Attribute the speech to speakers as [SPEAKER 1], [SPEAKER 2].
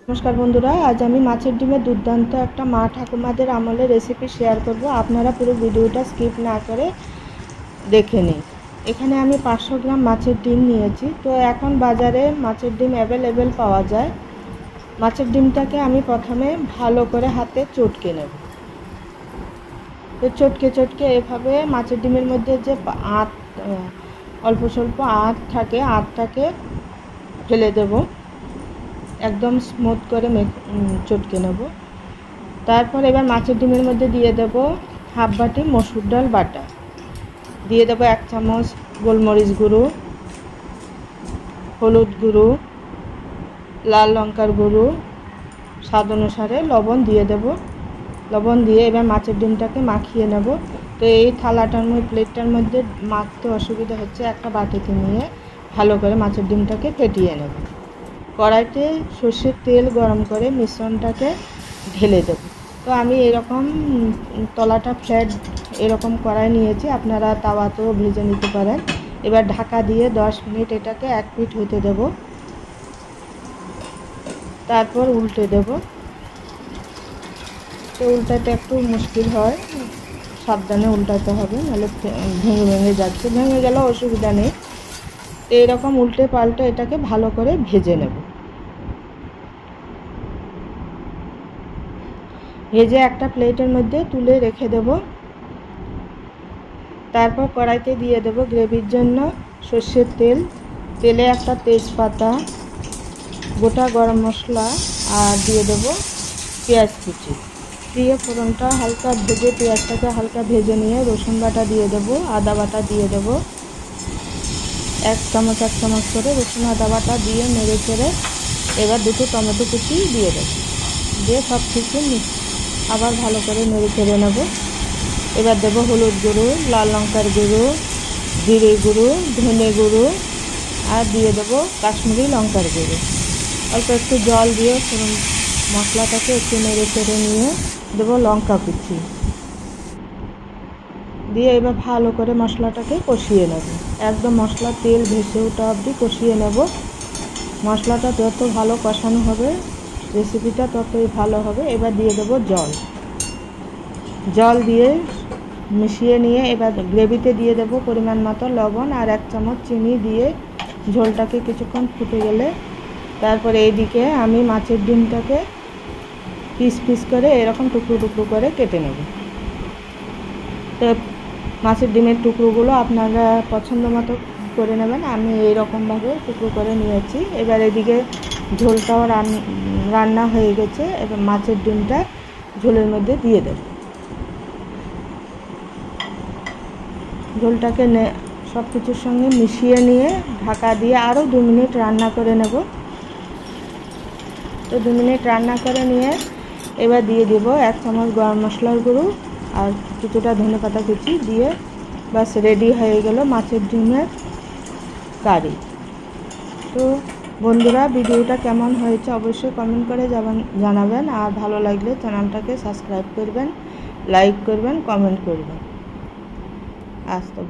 [SPEAKER 1] नमस्कार बंधुरा आज आमी माछेर डिमेर दुर्दान्त एक मा ठाकुमादेर आमले रेसिपि शेयर करब। आपनारा पुरो भिडियोटा स्किप ना करे देखे निन। एखाने आमी 500 ग्राम माछेर डिम निয়েছি। तो एखन बाजारे माछेर डिम अवेलेबल पाওয়া যায়। माछेर डिमटाके आमी प्रथमे भालो करे हाथे चटके नेब। तो चटके चटके एभाবে माछेर डिमेर मध्य जे आँत अल्प स्वल्प आँत थाके आँतटाके फेले देब। एकदम स्मूथ करे चटके नेब। तारपर एबार माछेर डिमेर मध्य दिए देब हाफ बाटी मसुर डाल बाटा, दिए देब 1 चामच गोलमरिच गुঁড়ো, हलुद गुঁড়ো, लाल लंकार गुঁড়ো, स्वाद अनुसारे लवण दिए देब। लवण दिए एबार माछेर डिमटाके माखिए नेब। तो ये थालाटार मध्य प्लेटटार मध्य माखते असुविधा होच्छे, एकटा बाटिते निये भालो करे माछेर डिमटाके फेटिए नेब। कड़ाईते सर्षेर तेल गरम करे मिश्रणटाके ढेले देब। तो आमी एरकम तलाटा फ्लैट एरकम कड़ाई निয়েছি, आपनारा तावातेও भेजे निते पारेन। एबार ढाका दिए 10 मिनट एटाके एक पिठ हते देब। तारपर उल्टे देब। तो उल्टाते एकटु मुश्किल है, साबधाने उल्टाते हबे, नाहले भेंगे भेंगे जाच्छे, भेंगे गेलेও असुविधा नेই। तो एरकम उल्टे पाल्टे एटाके भालो करे भेजे नेब। भेजे एक प्लेटर मध्य तुले रेखे देब। तारपर कड़ाईते दिए देब ग्रेभिर जन्य सर्षेर तेल, तेले एक तेजपाता, गोटा गरम मसला और दिए देब पेঁয়াজ कुचि दिए फोड़नटा हल्का भेजे पेঁয়াজটাকে हल्का भेजे निয়ে रसुन बाटा दिए देब, आदा बाटा दिए देब। 1 चामच करे रसुन आदा बाटा दिए नेड़े चेड़े एबार दुটো टमेटो कुचि दिए देब। दिए सब কিছু आबार भालो करे नेड़े चेड़े नेब। एबार देब हलुद गुঁড়ো, लाल लंकार गुঁড়ো, जिरे गुঁড়ো, धने गुঁড়ো और दिए देब काश्मीरी लंकार गुঁড়ো। अल्प एकटु जल दिए मशलाटाके एकटु नेड़े चेड़े निয়ে देब लंका कुचि दिए एबार भालो करे मशलाटाके कषिए नेब। एकदम मशला तेल भेसे ओठा अब्दि कषिए नेब। मशलाटा যত ভালো কষানো হবে रेसिपिटा ततই ভালো হবে। এবার দিয়ে দেব জল। জল দিয়ে মিশিয়ে নিয়ে এবার গ্রেভিতে দিয়ে দেব পরিমাণ মতো লবণ আর 1 চামচ চিনি দিয়ে ঝোলটাকে কিছুক্ষণ ফুটে গেলে তারপরে এইদিকে আমি মাছের ডিমটাকে পিস পিস করে এরকম টুকরো টুকরো করে কেটে নেব। তো মাছের ডিমের টুকরোগুলো আপনারা পছন্দ মতো করে নেবেন। আমি এইরকমভাবে টুকরো করে নিয়েছি। এবার এদিকে ঝোলটাও রান্না হয়ে গেছে। এবার মাছের ডিমটা ঝোলের মধ্যে দিয়ে দেব। ঝোলটাকে সব কিছুর সঙ্গে মিশিয়ে নিয়ে ঢাকা দিয়ে আরও 2 মিনিট রান্না করে নেব। তো 2 মিনিট রান্না করে নিয়ে এবার দিয়ে দেব 1 চামচ গরম মশলার গুঁড়ো আর কিছুটা ধনেপাতা কুচি দিয়ে বাস রেডি হয়ে গেল মাছের ডিমের কারি। তো বন্ধুরা ভিডিওটা কেমন হয়েছে অবশ্যই কমেন্ট করে জানাবেন আর ভালো লাগলে চ্যানেলটাকে সাবস্ক্রাইব করবেন, লাইক করবেন, কমেন্ট করবেন। আজ তো